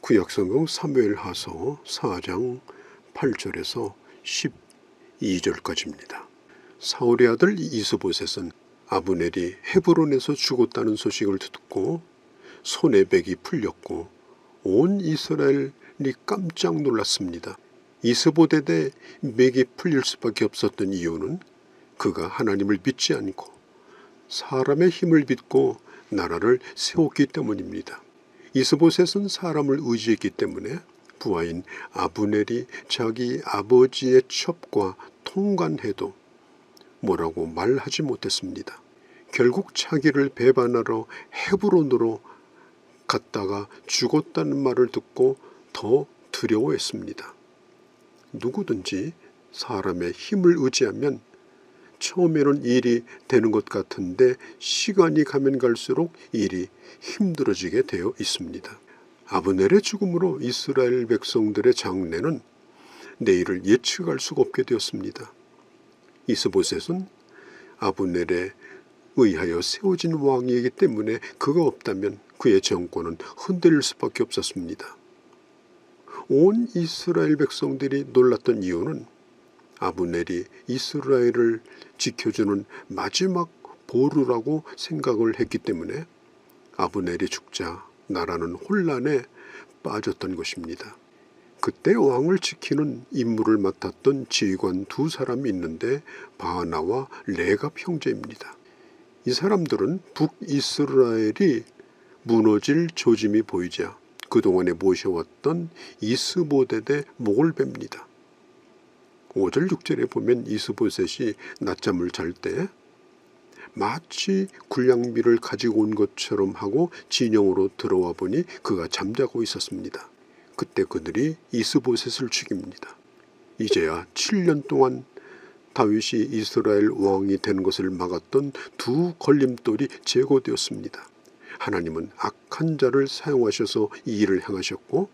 구약성경 사무엘하서 4장 8절에서 12절까지입니다. 사울의 아들 이스보셋은 아브넬이 헤브론에서 죽었다는 소식을 듣고 손에 백이 풀렸고 온 이스라엘이 깜짝 놀랐습니다. 이스보셋의 맥이 풀릴 수밖에 없었던 이유는 그가 하나님을 믿지 않고 사람의 힘을 믿고 나라를 세웠기 때문입니다. 이스보셋은 사람을 의지했기 때문에 부하인 아브넬이 자기 아버지의 첩과 통관해도 뭐라고 말하지 못했습니다. 결국 자기를 배반하러 헤브론으로 갔다가 죽었다는 말을 듣고 더 두려워했습니다. 누구든지 사람의 힘을 의지하면 처음에는 일이 되는 것 같은데 시간이 가면 갈수록 일이 힘들어지게 되어 있습니다. 아브넬의 죽음으로 이스라엘 백성들의 장래는 내일을 예측할 수가 없게 되었습니다. 이스보셋은 아브넬에 의하여 세워진 왕이기 때문에 그가 없다면 그의 정권은 흔들릴 수밖에 없었습니다. 온 이스라엘 백성들이 놀랐던 이유는 아브넬이 이스라엘을 지켜주는 마지막 보루라고 생각을 했기 때문에 아브넬이 죽자 나라는 혼란에 빠졌던 것입니다. 그때 왕을 지키는 임무를 맡았던 지휘관 두 사람이 있는데 바하나와 레갑 형제입니다. 이 사람들은 북이스라엘이 무너질 조짐이 보이자 그동안에 모셔왔던 이스보셋의 목을 뱁니다. 5절 6절에 보면 이스보셋이 낮잠을 잘 때 마치 군량미를 가지고 온 것처럼 하고 진영으로 들어와 보니 그가 잠자고 있었습니다. 그때 그들이 이스보셋을 죽입니다. 이제야 7년 동안 다윗이 이스라엘 왕이 되는 것을 막았던 두 걸림돌이 제거되었습니다. 하나님은 악한 자를 사용하셔서 이 일을 행하셨고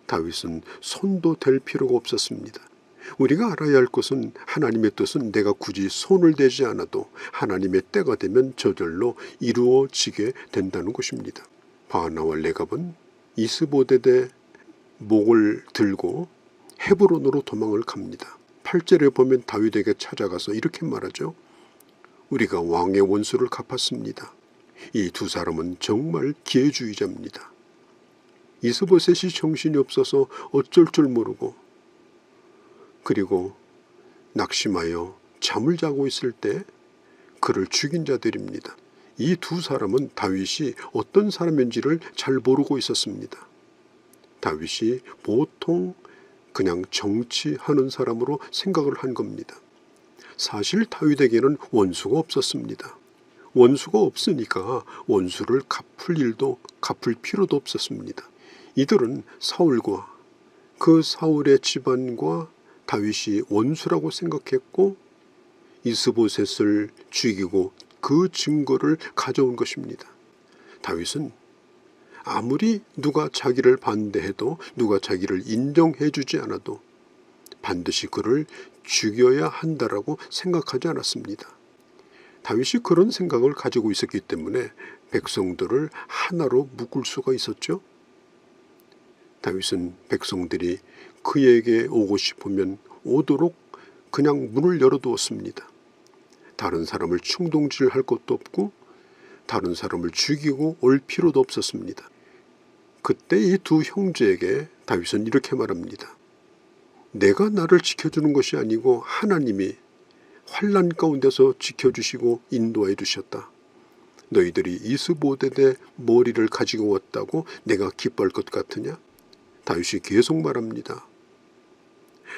다윗은 손도 댈 필요가 없었습니다. 우리가 알아야 할 것은 하나님의 뜻은 내가 굳이 손을 대지 않아도 하나님의 때가 되면 저절로 이루어지게 된다는 것입니다. 바하나와 레갑은 이스보셋의 목을 들고 헤브론으로 도망을 갑니다. 8절에 보면 다윗에게 찾아가서 이렇게 말하죠. 우리가 왕의 원수를 갚았습니다. 이 두 사람은 정말 기회주의자입니다. 이스보셋이 정신이 없어서 어쩔 줄 모르고 그리고 낙심하여 잠을 자고 있을 때 그를 죽인 자들입니다. 이 두 사람은 다윗이 어떤 사람인지를 잘 모르고 있었습니다. 다윗이 보통 그냥 정치하는 사람으로 생각을 한 겁니다. 사실 다윗에게는 원수가 없었습니다. 원수가 없으니까 원수를 갚을 필요도 없었습니다. 이들은 사울과 그 사울의 집안과 다윗이 원수라고 생각했고 이스보셋을 죽이고 그 증거를 가져온 것입니다. 다윗은 아무리 누가 자기를 반대해도 누가 자기를 인정해 주지 않아도 반드시 그를 죽여야 한다라고 생각하지 않았습니다. 다윗이 그런 생각을 가지고 있었기 때문에 백성들을 하나로 묶을 수가 있었죠. 다윗은 백성들이 그에게 오고 싶으면 오도록 그냥 문을 열어두었습니다. 다른 사람을 충동질할 것도 없고 다른 사람을 죽이고 올 필요도 없었습니다. 그때 이 두 형제에게 다윗은 이렇게 말합니다. 내가 나를 지켜주는 것이 아니고 하나님이 환난 가운데서 지켜주시고 인도해 주셨다. 너희들이 이스보셋의 머리를 가지고 왔다고 내가 기뻐할 것 같으냐? 다윗이 계속 말합니다.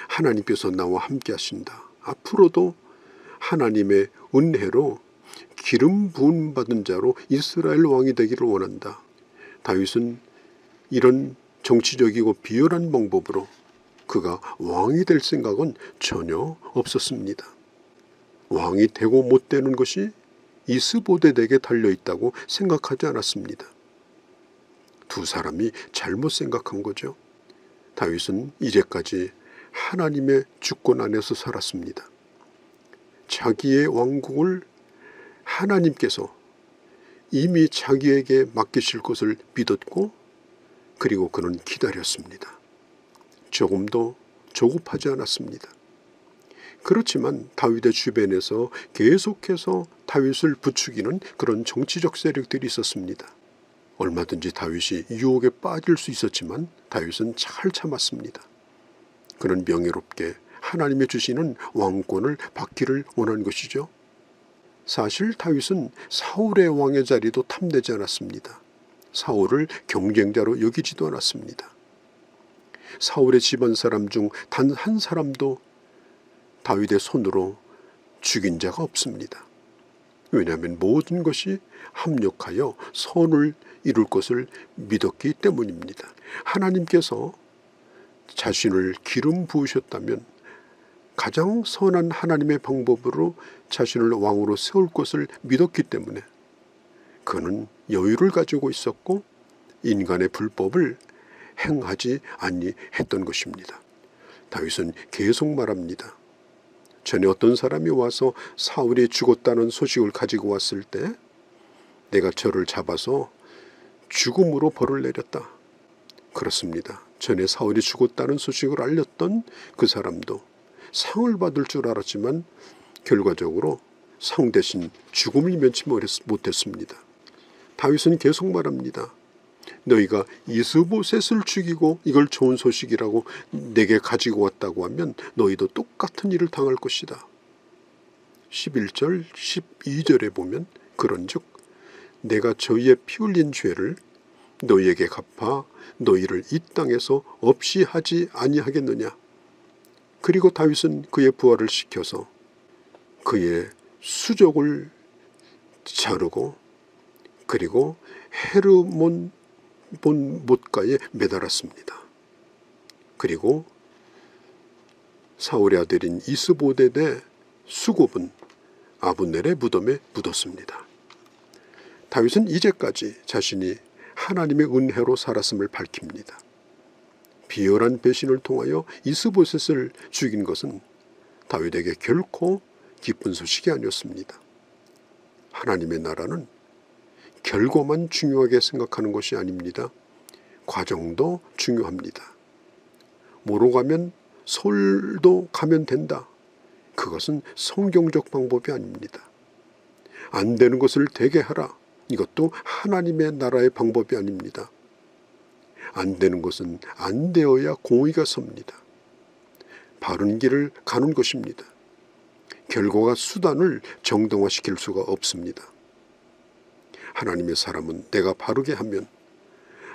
하나님께서 나와 함께 하신다. 앞으로도 하나님의 은혜로 기름 부음 받은 자로 이스라엘 왕이 되기를 원한다. 다윗은 이런 정치적이고 비열한 방법으로 그가 왕이 될 생각은 전혀 없었습니다. 왕이 되고 못 되는 것이 이스보셋에게 달려있다고 생각하지 않았습니다. 두 사람이 잘못 생각한 거죠. 다윗은 이제까지 하나님의 주권 안에서 살았습니다. 자기의 왕국을 하나님께서 이미 자기에게 맡기실 것을 믿었고 그리고 그는 기다렸습니다. 조금도 조급하지 않았습니다. 그렇지만 다윗의 주변에서 계속해서 다윗을 부추기는 그런 정치적 세력들이 있었습니다. 얼마든지 다윗이 유혹에 빠질 수 있었지만 다윗은 잘 참았습니다. 그는 명예롭게 하나님의 주시는 왕권을 받기를 원한 것이죠. 사실 다윗은 사울의 왕의 자리도 탐내지 않았습니다. 사울을 경쟁자로 여기지도 않았습니다. 사울의 집안 사람 중 단 한 사람도 다윗의 손으로 죽인 자가 없습니다. 왜냐하면 모든 것이 합력하여 선을 이룰 것을 믿었기 때문입니다. 하나님께서 자신을 기름 부으셨다면 가장 선한 하나님의 방법으로 자신을 왕으로 세울 것을 믿었기 때문에 그는 여유를 가지고 있었고 인간의 불법을 행하지 아니했던 것입니다. 다윗은 계속 말합니다. 전에 어떤 사람이 와서 사울이 죽었다는 소식을 가지고 왔을 때 내가 저를 잡아서 죽음으로 벌을 내렸다. 그렇습니다. 전에 사울이 죽었다는 소식을 알렸던 그 사람도 상을 받을 줄 알았지만 결과적으로 상 대신 죽음을 면치 못했습니다. 다윗은 계속 말합니다. 너희가 이스보셋을 죽이고 이걸 좋은 소식이라고 내게 가지고 왔다고 하면 너희도 똑같은 일을 당할 것이다. 11절 12절에 보면 그런즉 내가 저희의 피 흘린 죄를 너희에게 갚아 너희를 이 땅에서 없이 하지 아니하겠느냐. 그리고 다윗은 그의 부하를 시켜서 그의 수족을 자르고 그리고 헤르몬 못가에 매달았습니다. 그리고 사울의 아들인 이스보댓의 수곱은 아브넬의 무덤에 묻었습니다. 다윗은 이제까지 자신이 하나님의 은혜로 살았음을 밝힙니다. 비열한 배신을 통하여 이스보셋을 죽인 것은 다윗에게 결코 기쁜 소식이 아니었습니다. 하나님의 나라는 결과만 중요하게 생각하는 것이 아닙니다. 과정도 중요합니다. 뭐로 가면 서울도 가면 된다. 그것은 성경적 방법이 아닙니다. 안 되는 것을 되게 하라. 이것도 하나님의 나라의 방법이 아닙니다. 안 되는 것은 안 되어야 공의가 섭니다. 바른 길을 가는 것입니다. 결과가 수단을 정당화시킬 수가 없습니다. 하나님의 사람은 내가 바르게 하면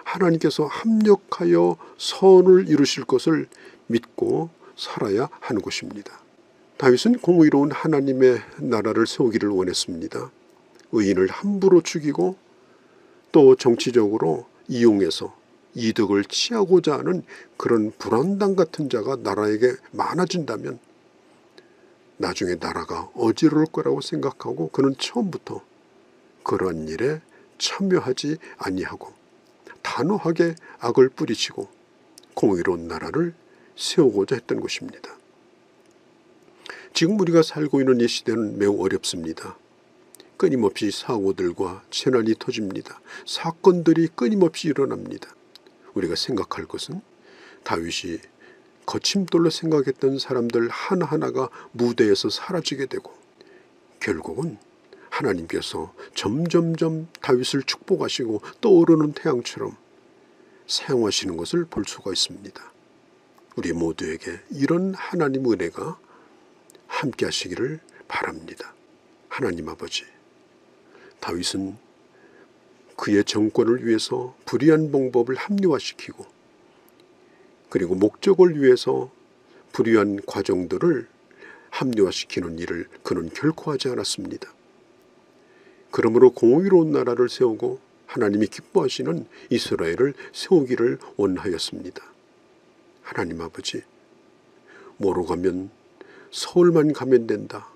하나님께서 합력하여 선을 이루실 것을 믿고 살아야 하는 것입니다. 다윗은 공의로운 하나님의 나라를 세우기를 원했습니다. 의인을 함부로 죽이고 또 정치적으로 이용해서 이득을 취하고자 하는 그런 불안당 같은 자가 나라에게 많아진다면 나중에 나라가 어지러울 거라고 생각하고 그는 처음부터 그러한 일에 참여하지 아니하고 단호하게 악을 뿌리치고 공의로운 나라를 세우고자 했던 것입니다. 지금 우리가 살고 있는 이 시대는 매우 어렵습니다. 끊임없이 사고들과 재난이 터집니다. 사건들이 끊임없이 일어납니다. 우리가 생각할 것은 다윗이 거침돌로 생각했던 사람들 하나하나가 무대에서 사라지게 되고 결국은 하나님께서 점점점 다윗을 축복하시고 떠오르는 태양처럼 사용하시는 것을 볼 수가 있습니다. 우리 모두에게 이런 하나님 은혜가 함께 하시기를 바랍니다. 하나님 아버지, 다윗은 그의 정권을 위해서 불의한 방법을 합리화시키고 그리고 목적을 위해서 불의한 과정들을 합리화시키는 일을 그는 결코 하지 않았습니다. 그러므로 공의로운 나라를 세우고 하나님이 기뻐하시는 이스라엘을 세우기를 원하였습니다. 하나님 아버지, 뭐로 가면 서울만 가면 된다.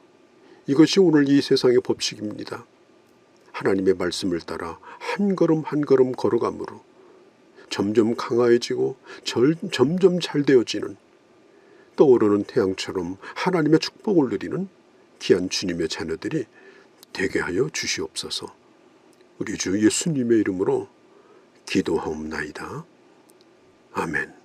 이것이 오늘 이 세상의 법칙입니다. 하나님의 말씀을 따라 한 걸음 한 걸음 걸어감으로 점점 강화해지고 점점 잘 되어지는 떠오르는 태양처럼 하나님의 축복을 누리는 귀한 주님의 자녀들이 되게 하여 주시옵소서. 우리 주 예수님의 이름으로 기도하옵나이다. 아멘.